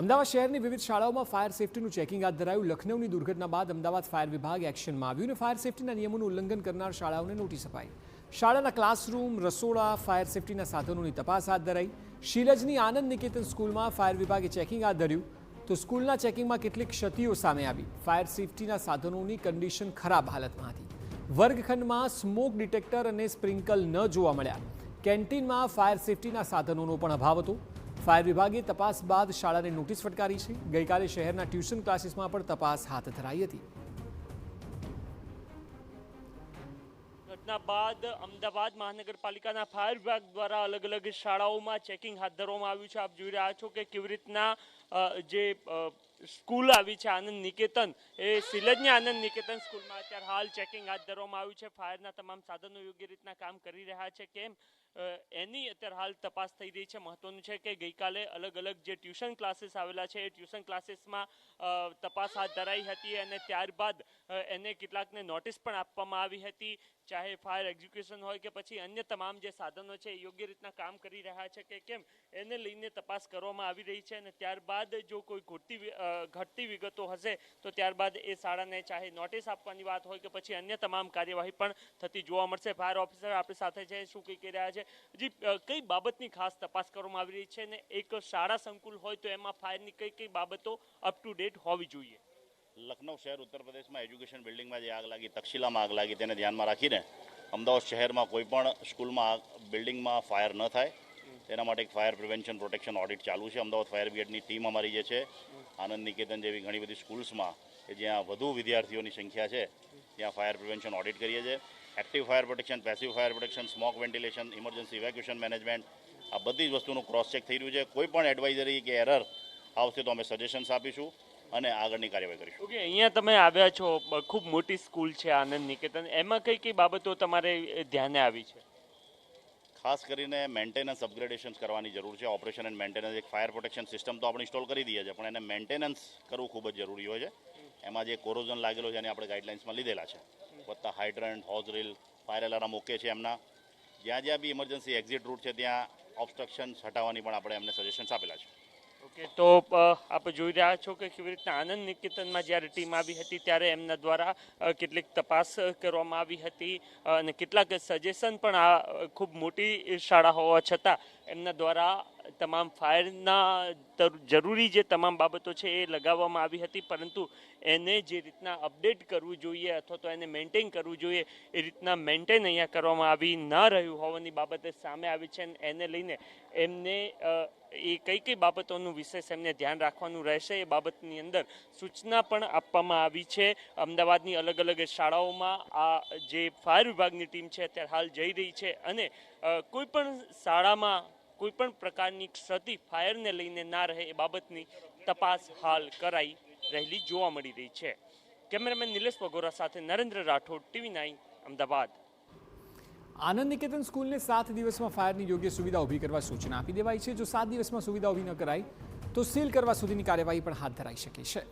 અમદાવાદ શહેરની વિવિધ શાળાઓમાં ફાયર સેફટીનું ચેકિંગ હાથ ધરાયું। લખનૌની દુર્ઘટના બાદ અમદાવાદ ફાયર વિભાગ એક્શનમાં આવ્યું અને ફાયર સેફટીના નિયમોનું ઉલ્લંઘન કરનાર શાળાઓને નોટિસ અપાઈ। શાળાના ક્લાસરૂમ, રસોડા, ફાયર સેફટીના સાધનોની તપાસ હાથ ધરાઈ। શીલજની આનંદ નિકેતન સ્કૂલમાં ફાયર વિભાગે ચેકિંગ હાથ ધર્યું તો સ્કૂલના ચેકિંગમાં કેટલીક ક્ષતિઓ સામે આવી। ફાયર સેફટીના સાધનોની કન્ડિશન ખરાબ હાલતમાં હતી। વર્ગખંડમાં સ્મોક ડિટેક્ટર અને સ્પ્રિંકલ ન જોવા મળ્યા। કેન્ટીનમાં ફાયર સેફટીના સાધનોનો પણ અભાવ હતો। ફાયર વિભાગે તપાસ બાદ શાળાને નોટિસ ફટકારી છે। ગઈકાલે શહેરના ટ્યુશન ક્લાસીસમાં પણ તપાસ હાથ ધરાઈ હતી। ઘટના બાદ અમદાવાદ મહાનગરપાલિકાના ફાયર વિભાગ દ્વારા અલગ અલગ શાળાઓમાં ચેકિંગ હાથ ધરવામાં આવ્યું છે। આપ જોઈ રહ્યા છો કે કેવી રીતના જે સ્કૂલ આવી છે આનંદ નિકેતન, એ શિલજની આનંદ નિકેતન સ્કૂલમાં અત્યારે હાલ ચેકિંગ હાથ ધરવામાં આવ્યું છે। ફાયરના તમામ સાધનો યોગ્ય રીતના કામ કરી રહ્યા છે કેમ એની અત્યારે હાલ તપાસ થઈ રહી છે। મહત્વનું છે કે ગઈકાલે અલગ અલગ જે ટ્યુશન ક્લાસીસ આવેલા છે એ ટ્યુશન ક્લાસીસમાં તપાસ હાથ ધરાઈ હતી અને ત્યારબાદ એને કેટલાકને નોટિસ પણ આપવામાં આવી હતી। ચાહે ફાયર એક્ઝિક્યુશન હોય કે પછી અન્ય તમામ જે સાધનો છે એ યોગ્ય રીતના કામ કરી રહ્યા છે કે કેમ એને લઈને તપાસ કરવામાં આવી રહી છે અને ત્યારબાદ જો કોઈ ઘટતી વિગતો હશે તો ત્યારબાદ એ શાળાને ચાહે નોટિસ આપવાની વાત હોય કે પછી અન્ય તમામ કાર્યવાહી પણ થતી જોવા મળશે। ફાયર ઓફિસર આપણી સાથે છે, શું કહી રહ્યા છે? જી, કઈ બાબતની ખાસ તપાસ કરવામાં આવી રહી છે અને એક શાળા સંકુલ હોય તો એમાં ફાયરની કઈ બાબતો અપ ટુ ડેટ હોવી જોઈએ? લખનૌ શહેર ઉત્તર પ્રદેશમાં એજ્યુકેશન બિલ્ડિંગમાં જે આગ લાગી, તક્ષશિલામાં આગ લાગી, તેને ધ્યાનમાં રાખીને અમદાવાદ શહેરમાં કોઈ પણ સ્કૂલમાં બિલ્ડિંગમાં ફાયર ન થાય તેના માટે એક ફાયર પ્રિવેન્શન પ્રોટેક્શન ઓડિટ ચાલુ છે। અમદાવાદ ફાયર બ્રિગેડની ટીમ અમારી જે છે આનંદ નિકેતન જેવી ઘણી બધી સ્કૂલ્સમાં કે જ્યાં વધુ વિદ્યાર્થીઓની સંખ્યા છે ત્યાં ફાયર પ્રિવેન્શન ઓડિટ કરીએ છીએ। Active fire protection, passive fire protection, smoke ventilation, emergency evacuation management, આ બધી જ વસ્તુનું ક્રોસ ચેક થઈ રહ્યું છે। કોઈ પણ એડવાઇઝરી કે એરર આવશે તો અમે સજેશન્સ આપીશું અને આગળની કાર્યવાહી કરીશું। ઓકે, અહીંયા તમે આવ્યા છો, ખૂબ મોટી સ્કૂલ છે આનંદ નિકેતન, એમાં કઈ બાબતો તમારે ધ્યાને આવી છે? ખાસ કરીને મેન્ટેનન્સ અપગ્રેડેશન કરવાની જરૂર છે। ઓપરેશન એન્ડ મેન્ટેનન્સ, એક ફાયર પ્રોટેક્શન સિસ્ટમ તો આપણે ઇન્સ્ટોલ કરી દઈએ છીએ પણ એને મેન્ટેનન્સ કરવું ખૂબ જ જરૂરી હોય છે। એમાં જે કોરોઝન લાગેલો છે એને આપણે ગાઈડલાઇન્સમાં લીધેલા છે, વત્તા hydrant, hose reel, fire alarm okay છે એમના। જ્યાં જ્યાં બી ઇમરજન્સી એક્ઝિટ રૂટ છે ત્યાં ઓબ્સ્ટ્રક્શન્સ હટાવવાની પણ આપણે એમને સજેશન્સ આપેલા છે। ઓકે, તો આપ જોઈ રહ્યા છો કે કેવી રીતના આનંદ નિકેતનમાં જ્યારે ટીમ આવી હતી ત્યારે એમના દ્વારા કેટલીક તપાસ કરવામાં આવી હતી અને કેટલાક સજેશન પણ આ ખૂબ મોટી શાળા હોવા છતાં એમના દ્વારા તમામ ફાયરના જરૂરી જે તમામ બાબતો છે એ લગાવવામાં આવી હતી, પરંતુ એને જે રીતના અપડેટ કરવું જોઈએ અથવા તો એને મેન્ટેન કરવું જોઈએ એ રીતના મેન્ટેન અહીંયા કરવામાં આવી ન રહ્યું હોવાની બાબતે સામે આવી છે। એને લઈને એમને એ કઈ બાબતોનું વિશેષ એમને ધ્યાન રાખવાનું રહેશે એ બાબતની અંદર સૂચના પણ આપવામાં આવી છે। અમદાવાદની અલગ અલગ શાળાઓમાં આ જે ફાયર વિભાગની ટીમ છે અત્યારે હાલ જઈ રહી છે અને કોઈ પણ શાળામાં કોઈ પણ પ્રકારની ક્ષતિ ફાયરને લઈને ના રહે એ બાબતની તપાસ હાલ કરાઈ રહેલી જોવા મળી રહી છે। કેમેરામેન નિલેશ વગોરા સાથે નરેન્દ્ર રાઠોડ, TV9 અમદાવાદ। આનંદ નિકેતન સ્કૂલને 7 દિવસમાં ફાયરની યોગ્ય સુવિધા ઊભી કરવા સૂચના આપી દેવાઈ છે। જો 7 દિવસમાં સુવિધા ઊભી ન કરાય તો સીલ કરવા સુધીની કાર્યવાહી પણ હાથ ધરાઈ શકે છે।